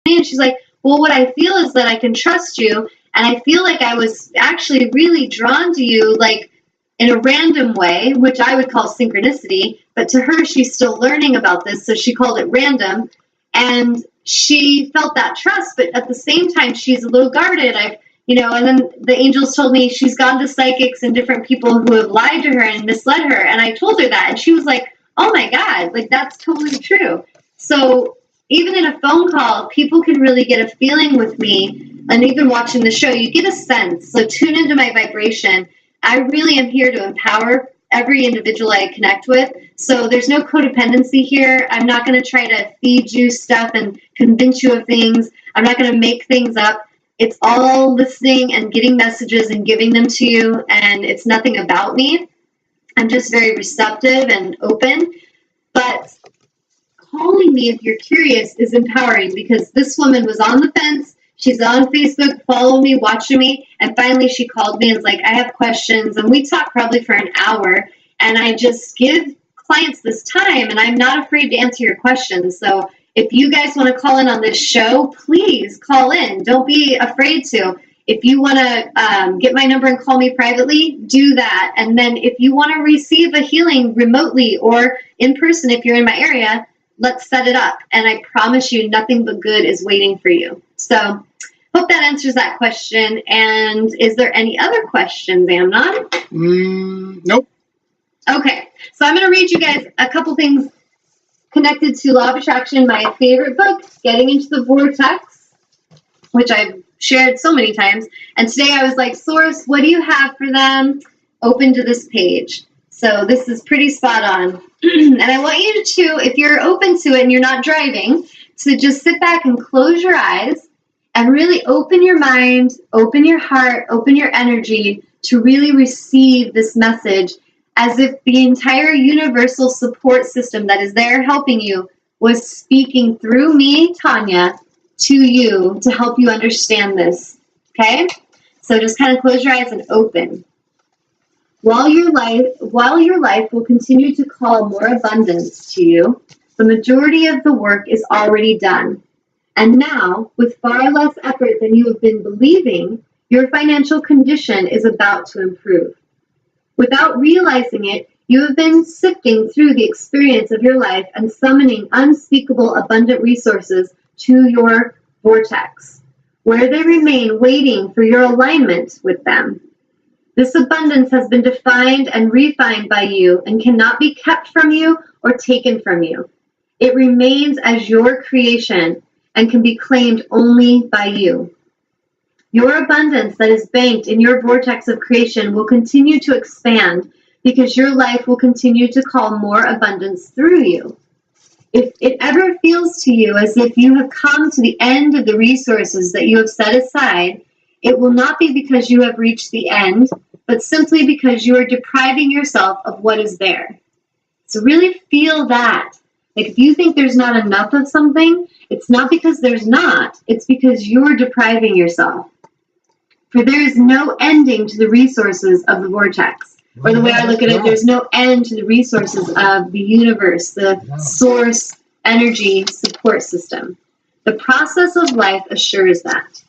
And she's like, well, what I feel is that I can trust you. And I feel like I was actually really drawn to you, like in a random way, which I would call synchronicity. But to her, she's still learning about this. So she called it random. And she felt that trust. But at the same time, she's a little guarded. And then the angels told me she's gone to psychics and different people who have lied to her and misled her. And I told her that. And she was like, oh my God, like that's totally true. So even in a phone call, people can really get a feeling with me. And even watching the show, you get a sense. So tune into my vibration. I really am here to empower every individual I connect with. So there's no codependency here. I'm not going to try to feed you stuff and convince you of things. I'm not going to make things up. It's all listening and getting messages and giving them to you. And it's nothing about me. I'm just very receptive and open. But calling me if you're curious is empowering, because this woman was on the fence. She's on Facebook, following me, watching me, and finally she called me and was like, I have questions. And we talked probably for an hour, and I just give clients this time, and I'm not afraid to answer your questions. So if you guys want to call in on this show, please call in. Don't be afraid to. If you want to get my number and call me privately, do that. And then if you want to receive a healing remotely or in person, if you're in my area, let's set it up. And I promise you, nothing but good is waiting for you. So hope that answers that question. And is there any other questions, Amnon? Nope. Okay. So I'm going to read you guys a couple things connected to Law of Attraction, my favorite book, Getting into the Vortex, which I've shared so many times. And today I was like, Source, what do you have for them? Open to this page. So this is pretty spot on. And I want you to, if you're open to it and you're not driving, to just sit back and close your eyes and really open your mind, open your heart, open your energy to really receive this message as if the entire universal support system that is there helping you was speaking through me, Tanya, to you to help you understand this. Okay? So just kind of close your eyes and open. While your life will continue to call more abundance to you, the majority of the work is already done. And now, with far less effort than you have been believing, your financial condition is about to improve. Without realizing it, you have been sifting through the experience of your life and summoning unspeakable abundant resources to your vortex, where they remain waiting for your alignment with them. This abundance has been defined and refined by you and cannot be kept from you or taken from you. It remains as your creation and can be claimed only by you. Your abundance that is banked in your vortex of creation will continue to expand because your life will continue to call more abundance through you. If it ever feels to you as if you have come to the end of the resources that you have set aside, it will not be because you have reached the end, but simply because you are depriving yourself of what is there. So really feel that. Like if you think there's not enough of something, it's not because there's not, it's because you're depriving yourself. For there is no ending to the resources of the vortex. Or the way I look at it, there's no end to the resources of the universe, the source energy support system. The process of life assures that.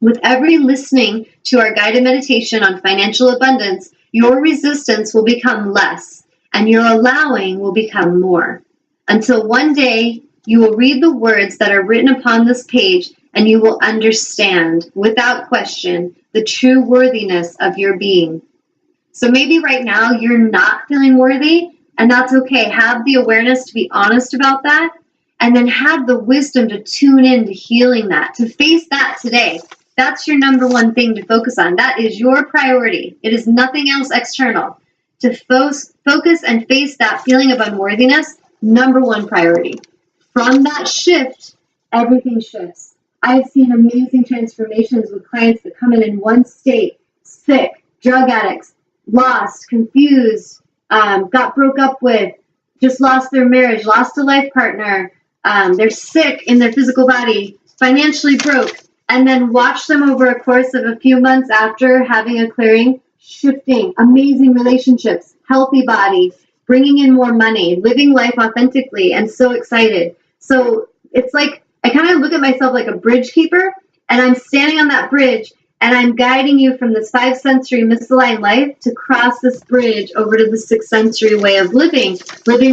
With every listening to our guided meditation on financial abundance, your resistance will become less and your allowing will become more. Until one day, you will read the words that are written upon this page and you will understand, without question, the true worthiness of your being. So maybe right now you're not feeling worthy, and that's okay. Have the awareness to be honest about that, and then have the wisdom to tune in to healing that, to face that today. That's your number one thing to focus on. That is your priority. It is nothing else external. To focus and face that feeling of unworthiness, number one priority. From that shift, everything shifts. I've seen amazing transformations with clients that come in one state, sick, drug addicts, lost, confused, got broke up with, just lost their marriage, lost a life partner, they're sick in their physical body, financially broke, and then watch them over a course of a few months after having a clearing, shifting, amazing relationships, healthy body, bringing in more money, living life authentically, and so excited. So it's like I kind of look at myself like a bridge keeper, and I'm standing on that bridge, and I'm guiding you from this 5th sensory misaligned life to cross this bridge over to the 6th sensory way of living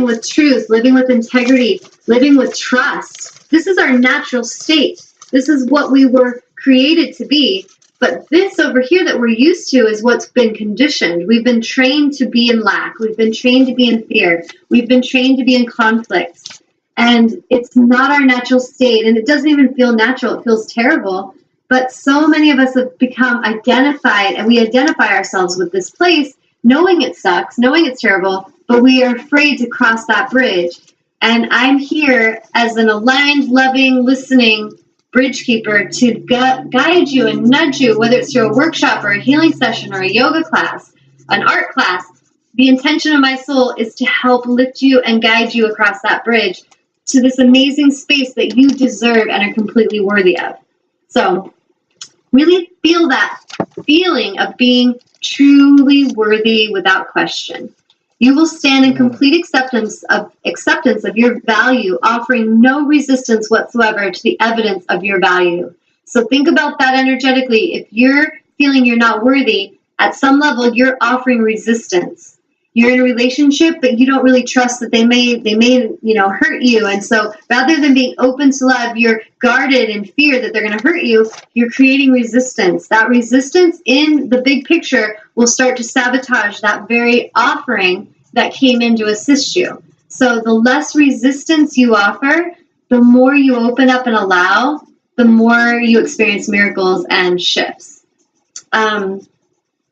with truth, living with integrity, living with trust. This is our natural state. This is what we were created to be. But this over here that we're used to is what's been conditioned. We've been trained to be in lack. We've been trained to be in fear. We've been trained to be in conflict. And it's not our natural state. And it doesn't even feel natural. It feels terrible. But so many of us have become identified, and we identify ourselves with this place, knowing it sucks, knowing it's terrible, but we are afraid to cross that bridge. And I'm here as an aligned, loving, listening bridge keeper to guide you and nudge you, whether it's through a workshop or a healing session or a yoga class, an art class. The intention of my soul is to help lift you and guide you across that bridge to this amazing space that you deserve and are completely worthy of. So really feel that feeling of being truly worthy without question. You will stand in complete acceptance of your value, offering no resistance whatsoever to the evidence of your value. So think about that energetically. If you're feeling you're not worthy, at some level you're offering resistance. You're in a relationship, but you don't really trust that they may hurt you. And so rather than being open to love, you're guarded in fear that they're going to hurt you. You're creating resistance. That resistance in the big picture will start to sabotage that very offering that came in to assist you. So the less resistance you offer, the more you open up and allow, the more you experience miracles and shifts.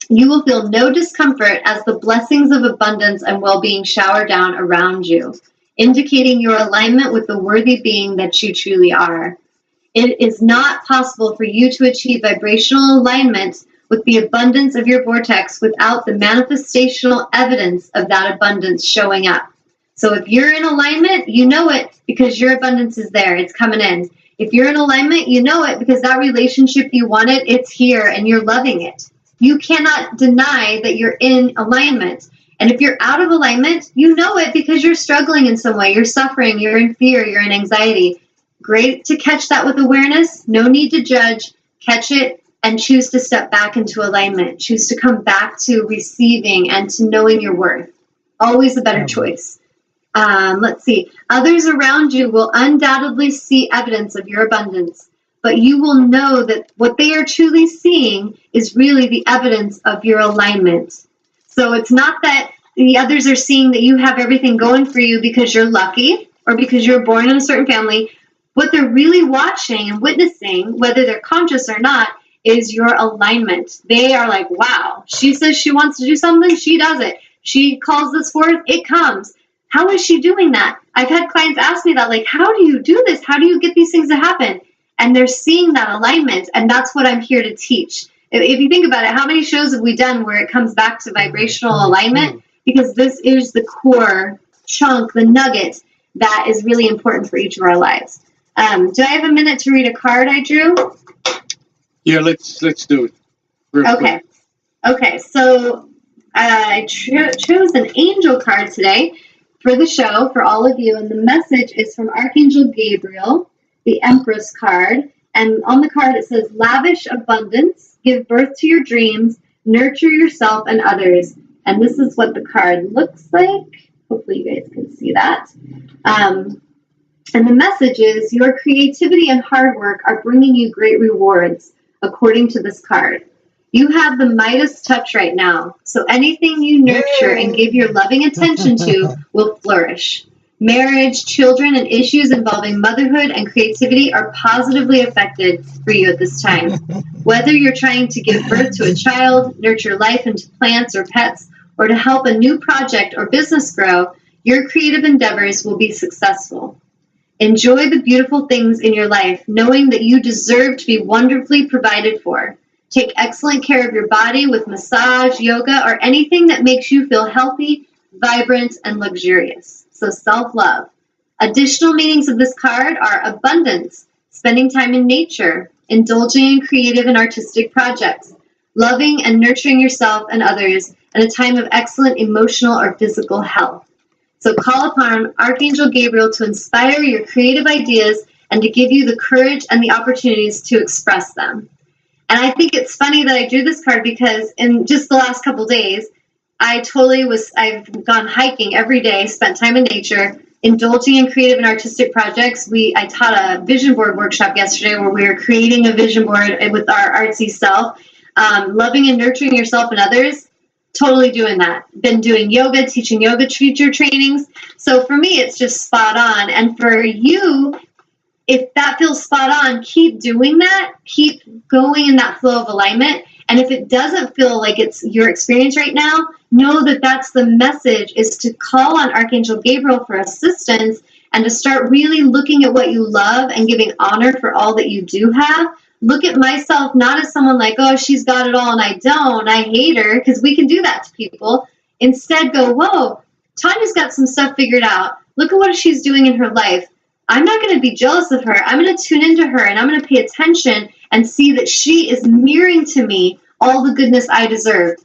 You will feel no discomfort as the blessings of abundance and well-being shower down around you, indicating your alignment with the worthy being that you truly are. It is not possible for you to achieve vibrational alignment with the abundance of your vortex without the manifestational evidence of that abundance showing up. So if you're in alignment, you know it because your abundance is there. It's coming in. If you're in alignment, you know it because that relationship you wanted, it's here and you're loving it. You cannot deny that you're in alignment. And if you're out of alignment, you know it because you're struggling in some way. You're suffering, you're in fear, you're in anxiety. Great to catch that with awareness. No need to judge. Catch it and choose to step back into alignment. Choose to come back to receiving and to knowing your worth. Always a better choice. Let's see. Others around you will undoubtedly see evidence of your abundance, but you will know that what they are truly seeing is really the evidence of your alignment. So it's not that the others are seeing that you have everything going for you because you're lucky or because you're born in a certain family. What they're really watching and witnessing, whether they're conscious or not, is your alignment. They are like, wow, she says she wants to do something, she does it. She calls this forth, it comes. How is she doing that? I've had clients ask me that, like, how do you do this? How do you get these things to happen? And they're seeing that alignment, and that's what I'm here to teach. If you think about it, how many shows have we done where it comes back to vibrational alignment? Because this is the core chunk, the nugget that is really important for each of our lives. Do I have a minute to read a card I drew? Yeah, let's do it. Okay. Okay, so I chose an angel card today for the show for all of you, and the message is from Archangel Gabriel, the Empress card, and on the card it says, lavish abundance, give birth to your dreams, nurture yourself and others. And this is what the card looks like. Hopefully you guys can see that. And the message is, your creativity and hard work are bringing you great rewards, according to this card. You have the Midas touch right now, so anything you nurture and give your loving attention to will flourish. Marriage, children, and issues involving motherhood and creativity are positively affected for you at this time. Whether you're trying to give birth to a child, nurture life into plants or pets, or to help a new project or business grow, your creative endeavors will be successful. Enjoy the beautiful things in your life, knowing that you deserve to be wonderfully provided for. Take excellent care of your body with massage, yoga, or anything that makes you feel healthy, vibrant, and luxurious. So self-love. Additional meanings of this card are abundance, spending time in nature, indulging in creative and artistic projects, loving and nurturing yourself and others, and a time of excellent emotional or physical health. So call upon Archangel Gabriel to inspire your creative ideas and to give you the courage and the opportunities to express them. And I think it's funny that I drew this card because in just the last couple days, I've gone hiking every day, spent time in nature, indulging in creative and artistic projects. I taught a vision board workshop yesterday where we were creating a vision board with our artsy self, loving and nurturing yourself and others. Totally doing that. Been doing yoga, teaching yoga teacher trainings. So for me, it's just spot on. And for you, if that feels spot on, keep doing that. Keep going in that flow of alignment. And if it doesn't feel like it's your experience right now, know that that's the message, is to call on Archangel Gabriel for assistance and to start really looking at what you love and giving honor for all that you do have. Look at myself not as someone like, oh, she's got it all and I don't, I hate her, because we can do that to people. Instead, go, whoa, Tanya's got some stuff figured out. Look at what she's doing in her life. I'm not going to be jealous of her. I'm going to tune into her and I'm going to pay attention and see that she is mirroring to me all the goodness I deserve.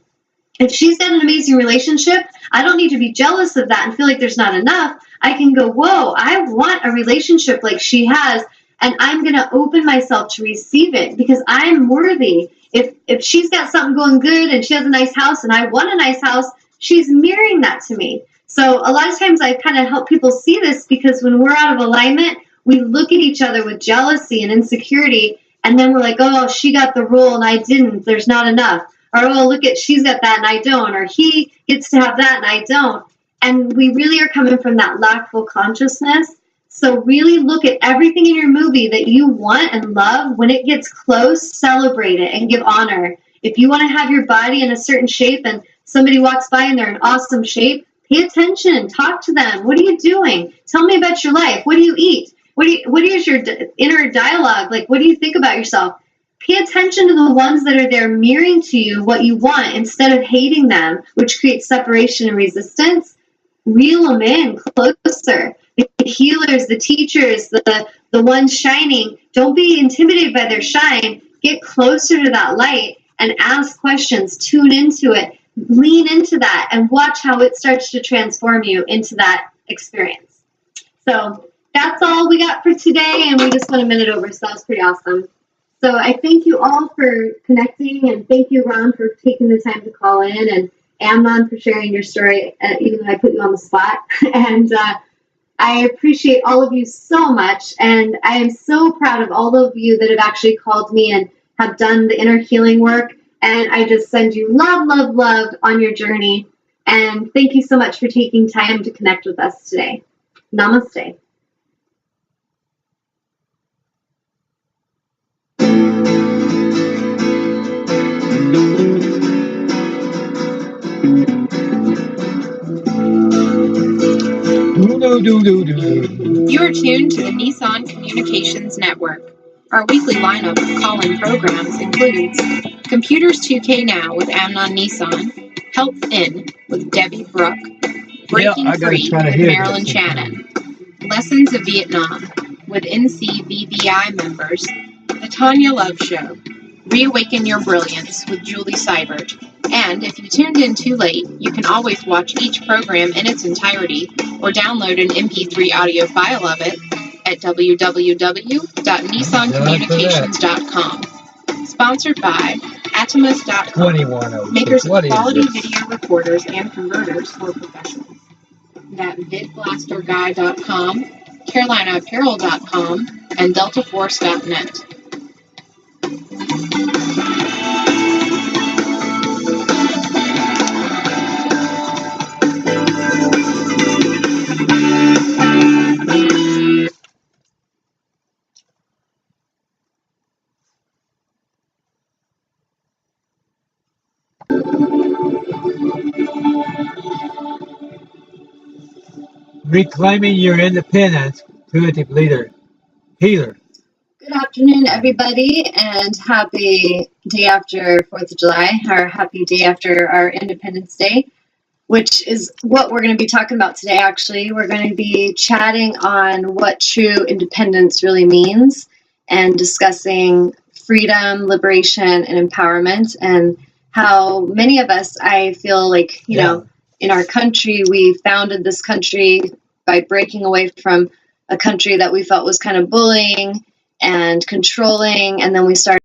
If she's got an amazing relationship, I don't need to be jealous of that and feel like there's not enough. I can go, whoa, I want a relationship like she has, and I'm going to open myself to receive it because I'm worthy. If she's got something going good and she has a nice house and I want a nice house, she's mirroring that to me. So a lot of times I kind of help people see this because when we're out of alignment, we look at each other with jealousy and insecurity, and then we're like, oh, she got the role and I didn't. There's not enough. Or, oh, look at, she's got that and I don't. Or he gets to have that and I don't. And we really are coming from that lackful consciousness. So really look at everything in your movie that you want and love. When it gets close, celebrate it and give honor. If you want to have your body in a certain shape and somebody walks by and they're in awesome shape, pay attention, talk to them. What are you doing? Tell me about your life. What do you eat? What is your inner dialogue? Like, what do you think about yourself? Pay attention to the ones that are there mirroring to you what you want instead of hating them, which creates separation and resistance. Reel them in closer. The healers, the teachers, the ones shining. Don't be intimidated by their shine. Get closer to that light and ask questions. Tune into it. Lean into that and watch how it starts to transform you into that experience. So that's all we got for today, and we just went a minute over, so that was pretty awesome. So I thank you all for connecting, and thank you, Ron, for taking the time to call in, and Amnon for sharing your story, even though I put you on the spot. And I appreciate all of you so much, and I am so proud of all of you that have actually called me and have done the inner healing work. And I just send you love, love, love on your journey. And thank you so much for taking time to connect with us today. Namaste. You are tuned to the Nissan Communications Network. Our weekly lineup of call-in programs includes Computers 2K Now with Amnon Nissan, Help In with Debbie Brooke, Breaking Free with Marilyn Shannon, Lessons of Vietnam with NCVVI members, The Tanya Love Show, Reawaken Your Brilliance with Julie Seibert, and if you tuned in too late, you can always watch each program in its entirety or download an MP3 audio file of it at www.nissancommunications.com. Sponsored by Atomus.com, makers of quality video recorders and converters for professionals. That VidBlasterGuy.com, CarolinaApparel.com, and DeltaForce.net. Reclaiming your independence, intuitive leader, healer. Good afternoon, everybody, and happy day after 4th of July, or happy day after our Independence Day, which is what we're going to be talking about today, actually. We're going to be chatting on what true independence really means and discussing freedom, liberation, and empowerment, and how many of us, I feel like, you know, in our country, we founded this country by breaking away from a country that we felt was kind of bullying and controlling, and then we started